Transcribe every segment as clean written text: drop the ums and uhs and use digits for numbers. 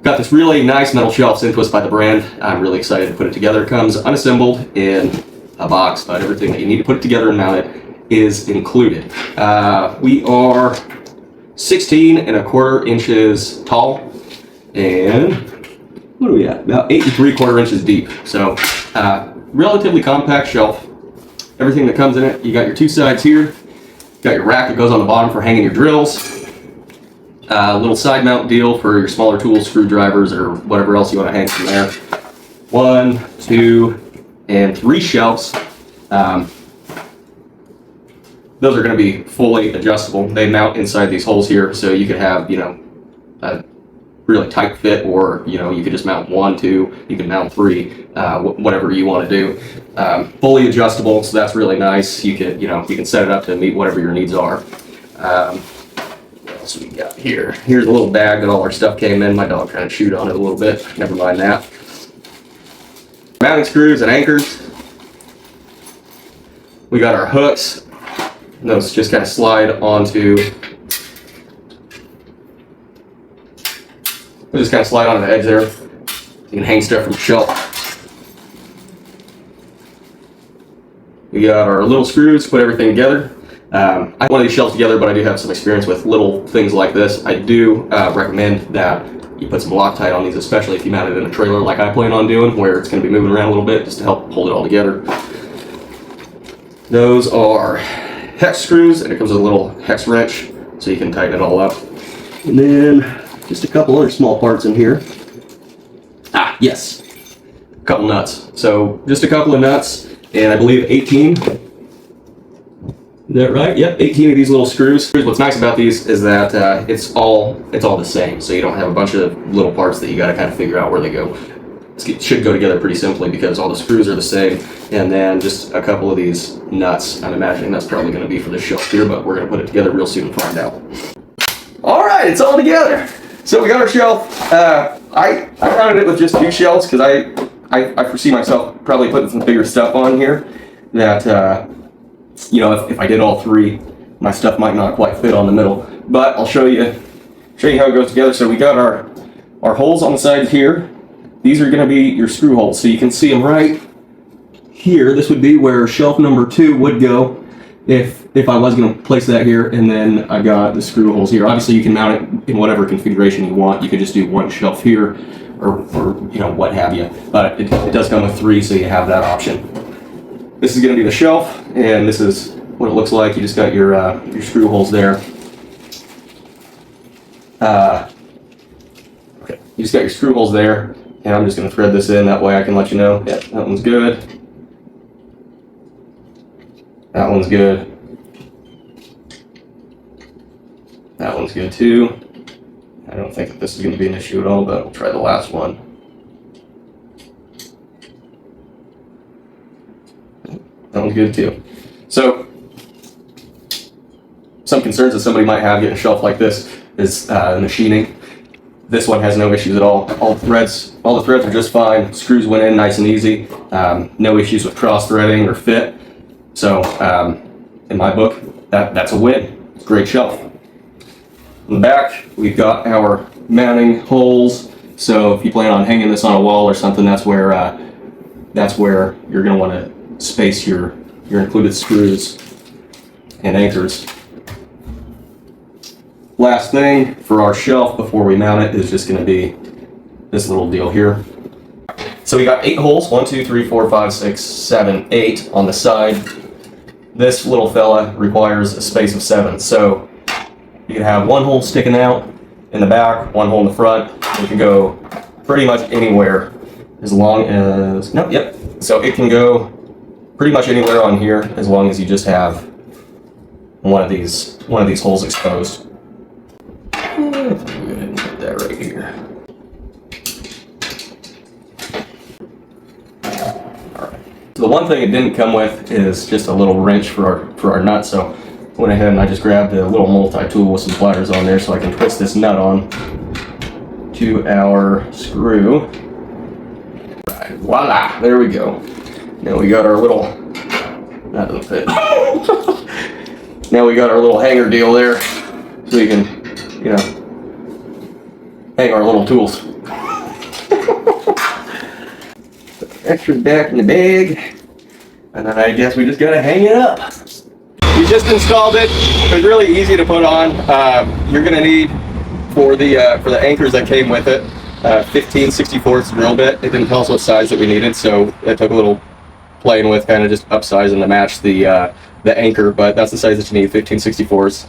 Got this really nice metal shelf sent to us by the brand. I'm really excited to put it together. It comes unassembled in a box, but everything that you need to put it together and mount it is included. We are 16¼ inches tall, and what are we at? About 8 3/4 inches deep. So relatively compact shelf. Everything that comes in it, you got your two sides here. Got your rack that goes on the bottom for hanging your drills. A little side mount deal for your smaller tools, screwdrivers, or whatever else you want to hang from there. 1, 2, and 3 shelves. Those are going to be fully adjustable. They mount inside these holes here, so you could have, you know, a really tight fit, or, you know, you could just mount 1, 2, you can mount 3, whatever you want to do. Fully adjustable, so that's really nice. You could, you know, you can set it up to meet whatever your needs are. What else we got here? Here's a little bag that all our stuff came in. My dog trying to shoot on it a little bit. Never mind that. Mounting screws and anchors. We got our hooks. Those just kind of slide onto. They just kind of slide onto the edge there. You can hang stuff from the shelf. We got our little screws to put everything together. I have one of these shelves together, but I do have some experience with little things like this. I do recommend that you put some Loctite on these, especially if you mount it in a trailer like I plan on doing, where it's going to be moving around a little bit, just to help hold it all together. Those are hex screws, and it comes with a little hex wrench, so you can tighten it all up. And then just a couple other small parts in here. Yes, a couple nuts. So just a couple of nuts, and I believe 18. Is that right? Yep, 18 of these little screws. What's nice about these is that it's all the same, so you don't have a bunch of little parts that you got to kind of figure out where they go. It should go together pretty simply because all the screws are the same, and then just a couple of these nuts. I'm imagining that's probably going to be for this shelf here, but we're going to put it together real soon and find out. All right, it's all together. So we got our shelf. I rounded it with just 2 shelves because I foresee myself probably putting some bigger stuff on here that, you know, if I did all 3, my stuff might not quite fit on the middle. But I'll show you how it goes together. So we got our holes on the sides here. These are going to be your screw holes, so you can see them right here. This would be where shelf number 2 would go if I was going to place that here. And then I got the screw holes here. Obviously, you can mount it in whatever configuration you want. You could just do 1 shelf here, or you know, what have you. But it does come with 3, so you have that option. This is going to be the shelf, and this is what it looks like. You just got your screw holes there. Okay, you just got your screw holes there. And I'm just going to thread this in, that way I can let you know, yeah, that one's good. That one's good. That one's good too. I don't think that this is going to be an issue at all, but we'll try the last one. That one's good too. So, some concerns that somebody might have getting a shelf like this is machining. This one has no issues at all. All the threads are just fine. Screws went in nice and easy. No issues with cross threading or fit. So, in my book, that's a win. It's a great shelf. In the back, we've got our mounting holes. So if you plan on hanging this on a wall or something, that's where you're going to want to space your included screws and anchors. Last thing for our shelf before we mount it is just going to be this little deal here. So we got 8 holes, 1, 2, 3, 4, 5, 6, 7, 8 on the side. This little fella requires a space of 7. So you can have 1 hole sticking out in the back, 1 hole in the front. It can go pretty much anywhere as long as, so it can go pretty much anywhere on here as long as you just have one of these holes exposed. I'm going to go ahead and put that right here. Alright. So the one thing it didn't come with is just a little wrench for our nut, so I went ahead and I just grabbed a little multi-tool with some pliers on there so I can twist this nut on to our screw. Right, voila, there we go. Now we got our little, that doesn't fit. Now we got our little hanger deal there so you can, hang hang our little tools. Extra back in the bag, and then I guess we just gotta hang it up. We just installed it. It was really easy to put on. You're gonna need for the anchors that came with it, 15 64ths drill bit. It didn't tell us what size that we needed, so it took a little playing with, kind of just upsizing to match the anchor. But that's the size that you need, 15 64ths.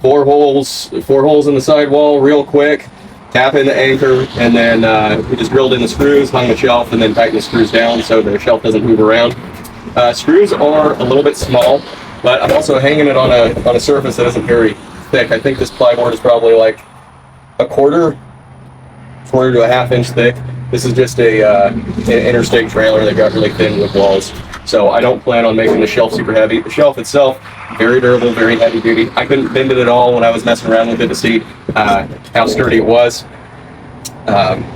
4 holes in the sidewall, real quick. Tap in the anchor, and then we just drilled in the screws, hung the shelf, and then tightened the screws down so the shelf doesn't move around. Screws are a little bit small, but I'm also hanging it on a surface that isn't very thick. I think this plyboard is probably like a quarter to a half-inch thick. This is just an interstate trailer that got really thin with walls. So I don't plan on making the shelf super heavy. The shelf itself, very durable, very heavy duty. I couldn't bend it at all when I was messing around with it to see how sturdy it was.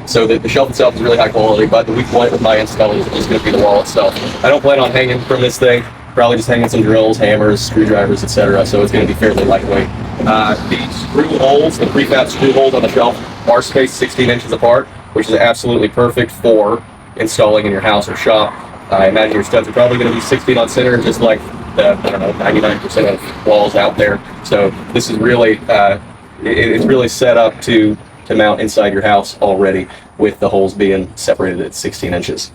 So the shelf itself is really high quality, but the weak point with my install is going to be the wall itself. I don't plan on hanging from this thing. Probably just hanging some drills, hammers, screwdrivers, etc. So it's going to be fairly lightweight. The screw holes, the prefab screw holes on the shelf are spaced 16 inches apart, which is absolutely perfect for installing in your house or shop. I imagine your studs are probably going to be 16 on center, just like the 99% of walls out there. So this is really, it's really set up to mount inside your house already, with the holes being separated at 16 inches.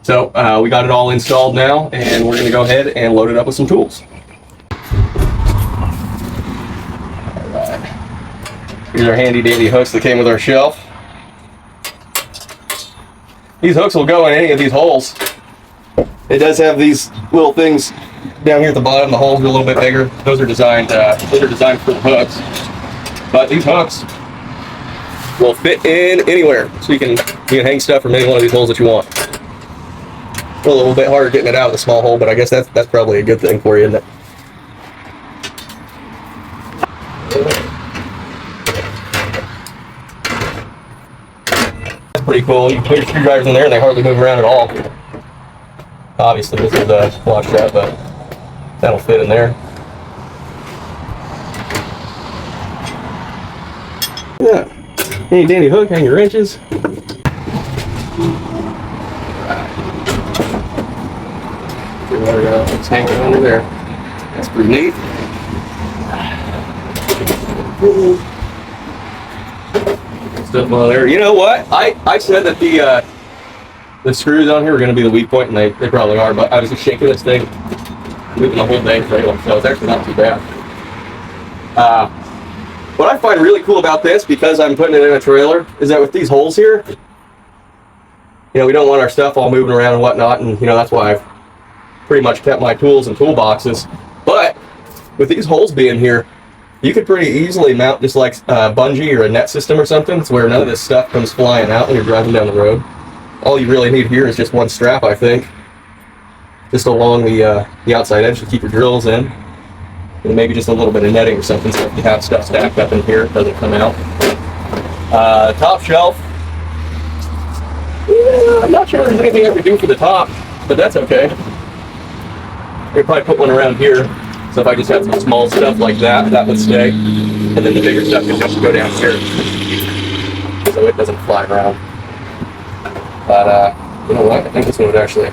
So we got it all installed now, and we're going to go ahead and load it up with some tools. Alright. Here's our handy dandy hooks that came with our shelf. These hooks will go in any of these holes. It does have these little things down here at the bottom. The holes are a little bit bigger. Those are designed for the hooks. But these hooks will fit in anywhere, so you can hang stuff from any one of these holes that you want. A little bit harder getting it out of the small hole, but I guess that's probably a good thing for you, isn't it? That's pretty cool. You can put your screwdrivers in there and they hardly move around at all. Obviously this is flush shut, but that'll fit in there. Yeah. Handy dandy hook, hang your wrenches. It's hanging under there. That's pretty neat. Stuff on there. You know what? I said that the screws on here were going to be the weak point, and they probably are. But I was just shaking this thing, moving the whole thing trailer, so it's actually not too bad. What I find really cool about this, because I'm putting it in a trailer, is that with these holes here, we don't want our stuff all moving around and whatnot, and that's why I've pretty much kept my tools and toolboxes. But with these holes being here, you could pretty easily mount just like a bungee or a net system or something, so where none of this stuff comes flying out when you're driving down the road. All you really need here is just one strap, I think, just along the outside edge to keep your drills in, and maybe just a little bit of netting or something, so if you have stuff stacked up in here, it doesn't come out. Top shelf. Yeah, I'm not sure there's anything I could do for the top, but that's okay. I could probably put one around here, so if I just have some small stuff like that, that would stay, and then the bigger stuff can just go down here, so it doesn't fly around. But you know what? I think this one would actually.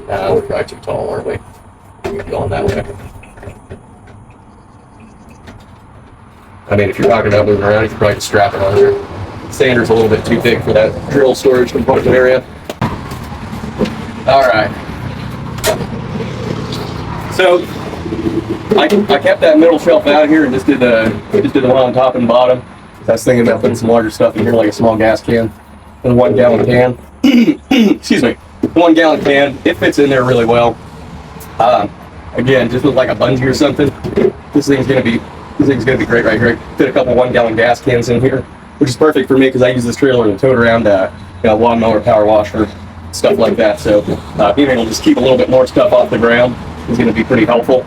We're probably too tall, aren't we? We're going that way. I mean, if you're talking about moving around, you could probably just strap it on there. Sander's a little bit too big for that drill storage component area. All right. So I kept that middle shelf out of here and just did the one on top and bottom. I was thinking about putting some larger stuff in here, like a small gas can and a 1 gallon can. Excuse me, the 1 gallon can. It fits in there really well. Again, just with like a bungee or something, this thing's gonna be great right here. Fit a couple 1 gallon gas cans in here, which is perfect for me because I use this trailer to tote around lawnmower, power washer, stuff like that. So being able to just keep a little bit more stuff off the ground is going to be pretty helpful.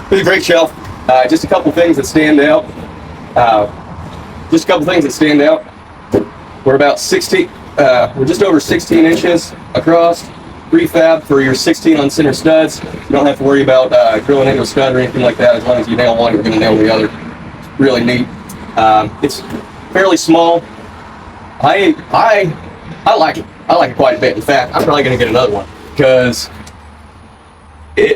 It's a great shelf. Just a couple things that stand out. We're about 16. We're just over 16 inches across. Prefab for your 16 on center studs. You don't have to worry about drilling into a stud or anything like that. As long as you nail one, you're going to nail the other. really neat. It's fairly small. I like it. I like it quite a bit. In fact, I'm probably going to get another one because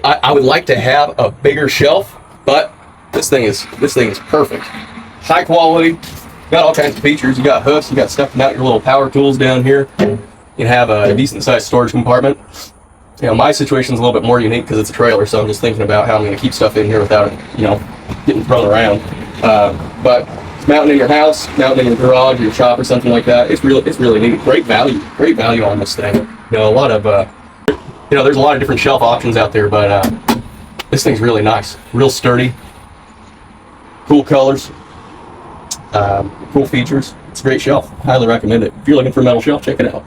I would like to have a bigger shelf, but this thing is perfect. High quality. Got all kinds of features. You got hooks. You got stuff to mount your little power tools down here. You can have a decent sized storage compartment. You know, my situation's a little bit more unique because it's a trailer, so I'm just thinking about how I'm going to keep stuff in here without it, you know, getting thrown around. But mounting in your house, mounting in your garage, or your shop, or something like that. It's really neat. Great value on this thing. You know, a lot of there's a lot of different shelf options out there, but this thing's really nice, real sturdy, cool colors, cool features. It's a great shelf. Highly recommend it. If you're looking for a metal shelf, check it out.